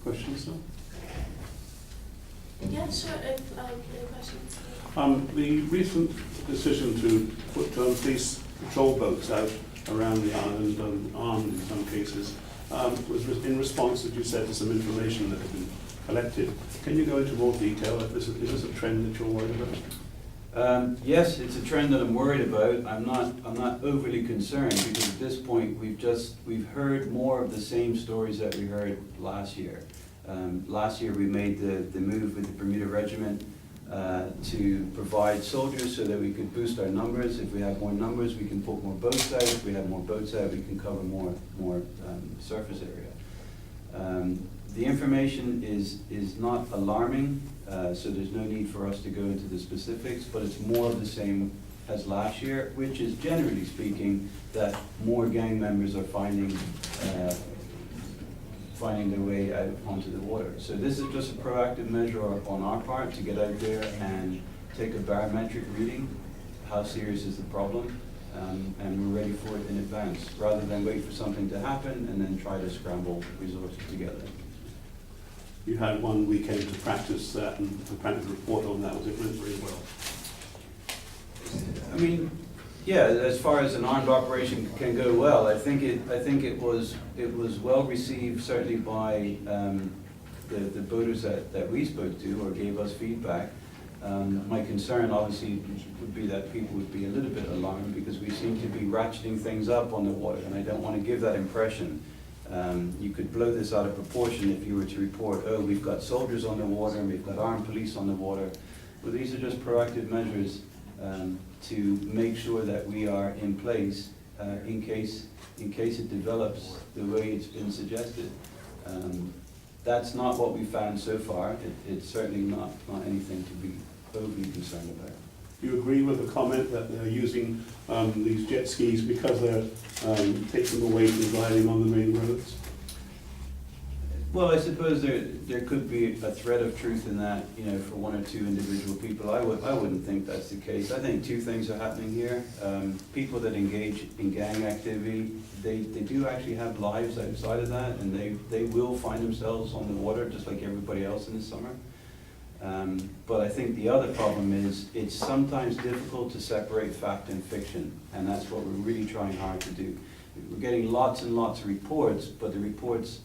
Questions, sir? Yeah, sure. If no questions. The recent decision to put police patrol boats out around the island, armed in some cases, was in response, as you said, to some information that had been collected. Can you go into more detail? Is this a trend that you're worried about? Yes, it's a trend that I'm worried about. I'm not overly concerned because at this point we've heard more of the same stories that we heard last year. Last year we made the move with the Bermuda Regiment to provide soldiers so that we could boost our numbers. If we have more numbers, we can put more boats out. If we have more boats out, we can cover more surface area. The information is not alarming, so there's no need for us to go into the specifics, but it's more of the same as last year, which is generally speaking that more gang members are finding their way out onto the water. So this is just a proactive measure on our part to get out there and take a barometric reading. How serious is the problem? And we're ready for it in advance, rather than wait for something to happen and then try to scramble resources together. You had one weekend to practice that, and the practice report on that was it went very well. I mean, yeah, as far as an armed operation can go well, I think it was well received, certainly by the boaters that we spoke to or gave us feedback. My concern obviously would be that people would be a little bit alarmed because we seem to be ratcheting things up on the water, and I don't want to give that impression. You could blow this out of proportion if you were to report, oh, we've got soldiers on the water and we've got armed police on the water. Well, these are just proactive measures to make sure that we are in place in case it develops the way it's been suggested. That's not what we found so far. It's certainly not anything to be overly concerned about. Do you agree with the comment that they're using these jet skis because they're taking them away from driving on the main roads? Well, I suppose there could be a thread of truth in that, you know, for one or two individual people. I wouldn't think that's the case. I think two things are happening here. People that engage in gang activity, they do actually have lives outside of that, and they will find themselves on the water just like everybody else in the summer. But I think the other problem is it's sometimes difficult to separate fact and fiction, and that's what we're really trying hard to do. We're getting lots and lots of reports, but the reports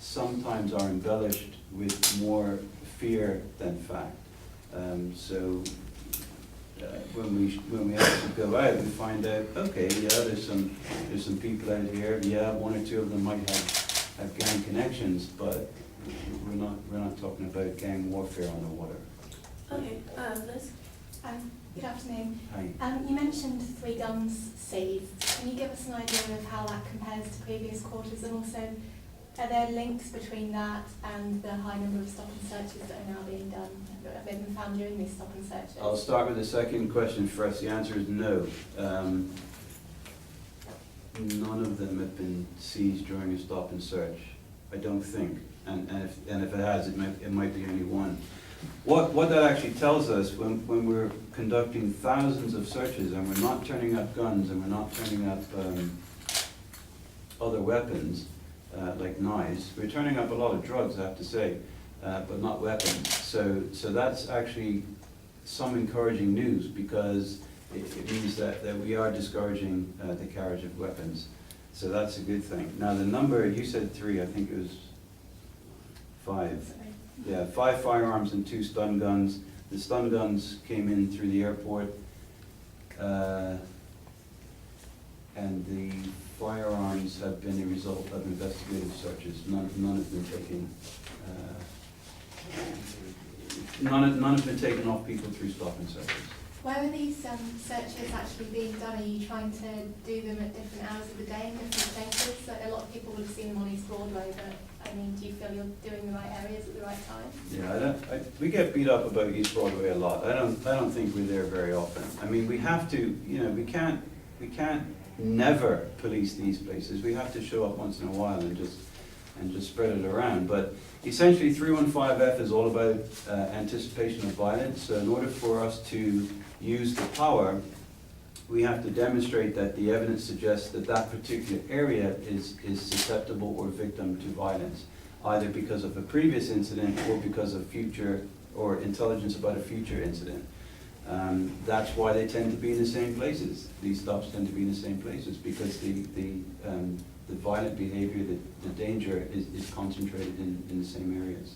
sometimes are embellished with more fear than fact. So when we actually go out, we find out, okay, yeah, there's some people out here. Yeah, one or two of them might have gang connections, but we're not talking about gang warfare on the water. Okay, Liz. Good afternoon. Hi. You mentioned 3 guns seized. Can you give us an idea of how that compares to previous quarters, and also are there links between that and the high number of stop and searches that are now being done? Have they been found during these stop and searches? I'll start with the second question first. The answer is no. None of them have been seized during a stop and search, I don't think. And if it has, it might be only one. What that actually tells us when we're conducting thousands of searches and we're not turning up guns and we're not turning up other weapons, like knives. We're turning up a lot of drugs, I have to say, but not weapons. So that's actually some encouraging news, because it means that we are discouraging the carriage of weapons. So that's a good thing. Now the number, you said 3, I think it was 5. Yeah, 5 firearms and 2 stun guns. The stun guns came in through the airport, and the firearms have been a result of investigative searches. None have been taken. None have been taken off people through stop and searches. Where are these searches actually being done? Are you trying to do them at different hours of the day in different places? So a lot of people would have seen them on East Broadway, but I mean, do you feel you're doing the right areas at the right time? Yeah, we get beat up about East Broadway a lot. I don't think we're there very often. I mean, we have to, you know, we can't never police these places. We have to show up once in a while and just spread it around. But essentially 315F is all about anticipation of violence. So in order for us to use the power, we have to demonstrate that the evidence suggests that that particular area is susceptible or victim to violence. either because of a previous incident or because of future, or intelligence about a future incident. That's why they tend to be in the same places. These stops tend to be in the same places because the violent behavior, the danger is concentrated in the same areas.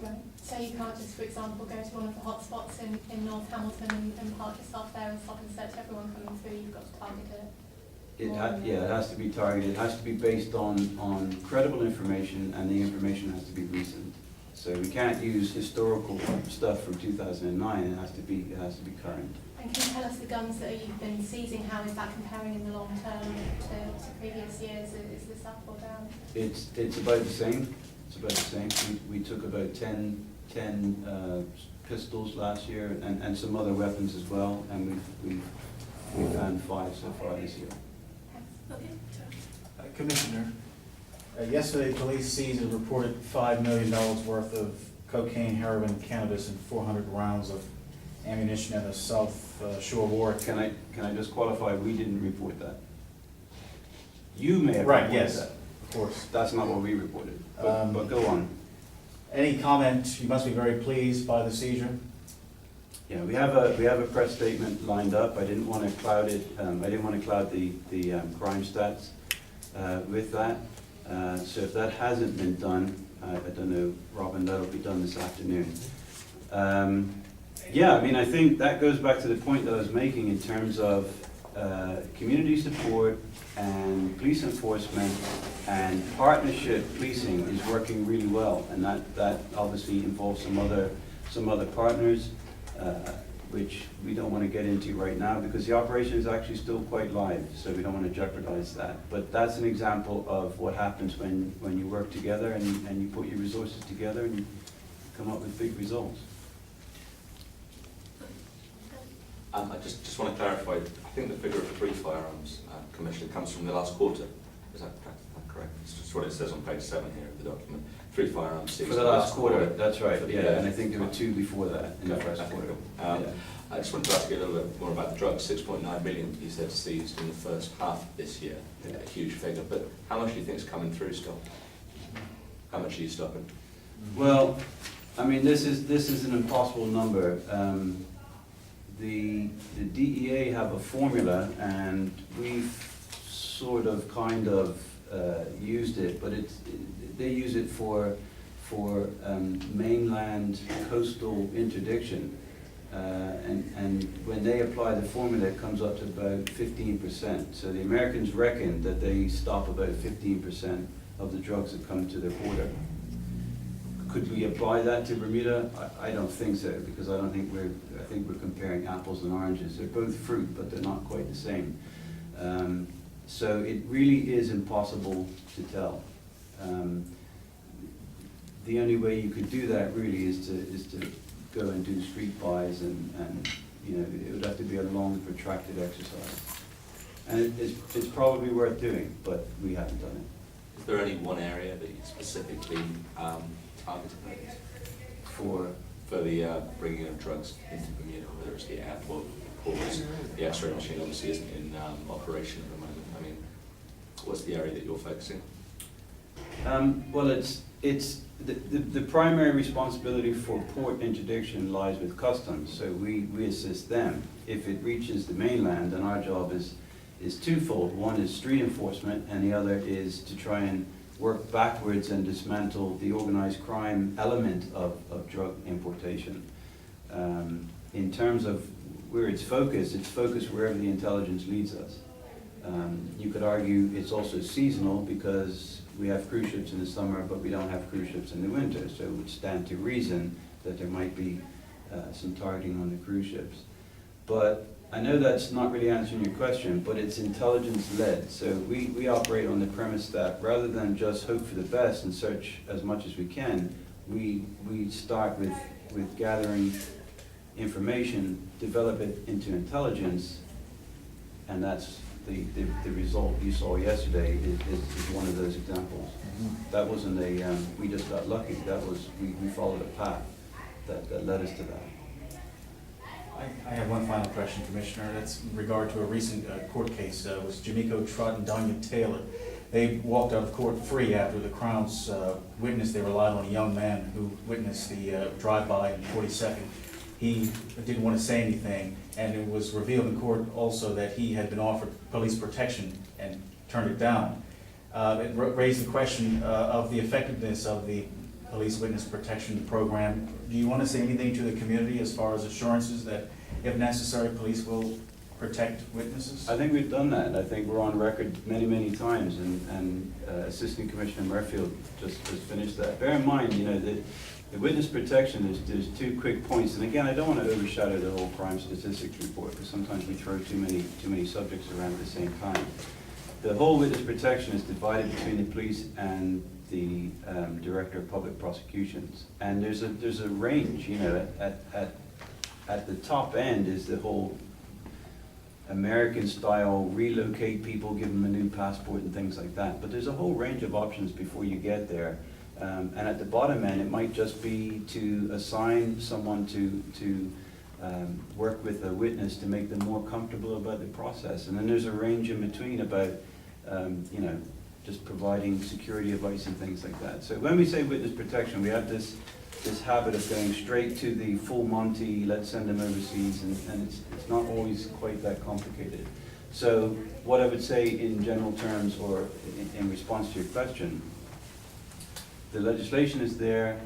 Right. So you can't just, for example, go to one of the hotspots in North Hamilton and park yourself there and stop and search everyone coming through. You've got to target it. Yeah, it has to be targeted. It has to be based on credible information, and the information has to be recent. So we can't use historical stuff from 2009. It has to be current. And can you tell us the guns that you've been seizing? How is that comparing in the long term to previous years? Is this up or down? It's about the same. It's about the same. We took about 10 pistols last year, and some other weapons as well, and we've found 5 so far this year. Okay, sure. Commissioner, yesterday police seized and reported $5 million worth of cocaine, heroin, cannabis, and 400 rounds of ammunition at a South Shore ward. Can I just qualify? We didn't report that. You may have Right, reported yes, that. of course. That's not what we reported. But go on. Any comment? You must be very pleased by the seizure. Yeah, we have a press statement lined up. I didn't want to cloud it. I didn't want to cloud the crime stats with that. So if that hasn't been done, I don't know, Robin, that'll be done this afternoon. Yeah, I mean, I think that goes back to the point that I was making in terms of community support and police enforcement, and partnership policing is working really well, and that obviously involves some other partners, which we don't want to get into right now because the operation is actually still quite live, so we don't want to jeopardize that. But that's an example of what happens when you work together and you put your resources together and you come up with big results. I just want to clarify, I think the figure of 3 firearms, Commissioner, comes from the last quarter. Is that correct? It's just what it says on page 7 here of the document. 3 firearms seized For the last quarter, that's right, For yeah, the- and I think there were 2 before that in the first Okay, quarter. cool. Yeah. I just wanted to ask you a little bit more about the drugs. 6.9 million, you said, seized in the first half of this year. Yeah. A huge figure, but how much do you think is coming through still? How much are you stopping? Well, I mean, this is an impossible number. The DEA have a formula, and we've sort of kind of used it, but they use it for mainland coastal interdiction, and when they apply the formula, it comes up to about 15%. So the Americans reckon that they stop about 15% of the drugs that come to their border. Could we apply that to Bermuda? I don't think so, because I think we're comparing apples and oranges. They're both fruit, but they're not quite the same. So it really is impossible to tell. The only way you could do that really is to go and do street buys, and you know, it would have to be a long, protracted exercise. And it's probably worth doing, but we haven't done it. Is there only one area that you specifically targeted For for the bringing of drugs into Bermuda, whether it's the airport, ports, the X-ray machine obviously isn't in operation at the moment. I mean, what's the area that you're focusing on? Well, it's the primary responsibility for port interdiction lies with customs, so we assist them. If it reaches the mainland, then our job is twofold. One is street enforcement, and the other is to try and work backwards and dismantle the organized crime element of drug importation. In terms of where it's focused wherever the intelligence leads us. You could argue it's also seasonal because we have cruise ships in the summer, but we don't have cruise ships in the winter, so it would stand to reason that there might be some targeting on the cruise ships. But I know that's not really answering your question, but it's intelligence-led. So we operate on the premise that rather than just hope for the best and search as much as we can, we start with gathering information, develop it into intelligence, and that's the result you saw yesterday is one of those examples. That wasn't we just got lucky. That was, we followed a path that led us to that. I have one final question, Commissioner. That's in regard to a recent court case. It was Jamaico Trott and Donya Taylor. They walked out of court free after the Crown's witness. They relied on a young man who witnessed the drive-by in 42nd. He didn't want to say anything, and it was revealed in court also that he had been offered police protection and turned it down. It raised the question of the effectiveness of the police witness protection program. Do you want to say anything to the community as far as assurances that, if necessary, police will protect witnesses? I think we've done that. I think we're on record many, many times, and Assistant Commissioner Murfield just finished that. Bear in mind, you know, that the witness protection there's 2 quick points, and again, I don't want to overshadow the whole crime statistics report, because sometimes we throw too many subjects around at the same time. The whole witness protection is divided between the police and the Director of Public Prosecutions, and there's a range. You know, at the top end is the whole American style, relocate people, give them a new passport and things like that. But there's a whole range of options before you get there. And at the bottom end, it might just be to assign someone to work with a witness to make them more comfortable about the process. And then there's a range in between about, you know, just providing security advice and things like that. So when we say witness protection, we have this habit of going straight to the full Monty, let's send them overseas, and it's not always quite that complicated. So what I would say in general terms, or in response to your question, the legislation is there,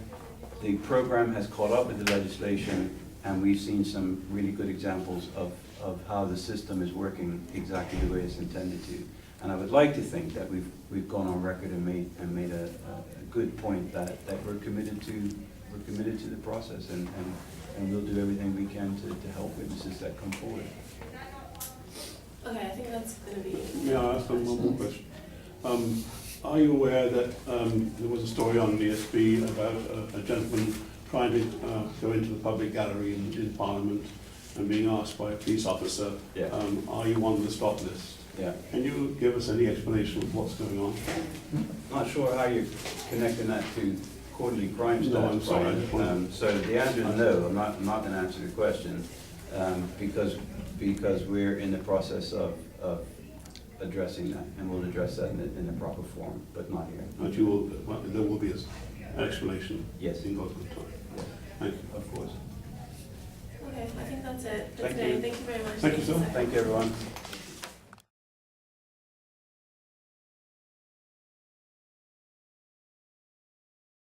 the program has caught up with the legislation, and we've seen some really good examples of how the system is working exactly the way it's intended to. And I would like to think that we've gone on record and made a good point that we're committed to the process, and we'll do everything we can to help witnesses that come forward. Okay, I think that's going to be. May I ask one more question? Are you aware that there was a story on the SB about a gentleman trying to go into the public gallery in Parliament and being asked by a police officer, Yeah. are you on the stop list? Yeah. Can you give us any explanation of what's going on? Not sure how you're connecting that to quarterly crime stats. No, I'm sorry, I Brian. just wanted- So the answer is no. I'm not going to answer the question because we're in the process of addressing that, and we'll address that in the proper form, but not here. But you will, well, there will be an explanation. Yes. In God's good time. Yeah, Thank you. of course. Okay, I think that's it for Thank today. you. Thank you very much. Thank you, sir. Thank you, everyone.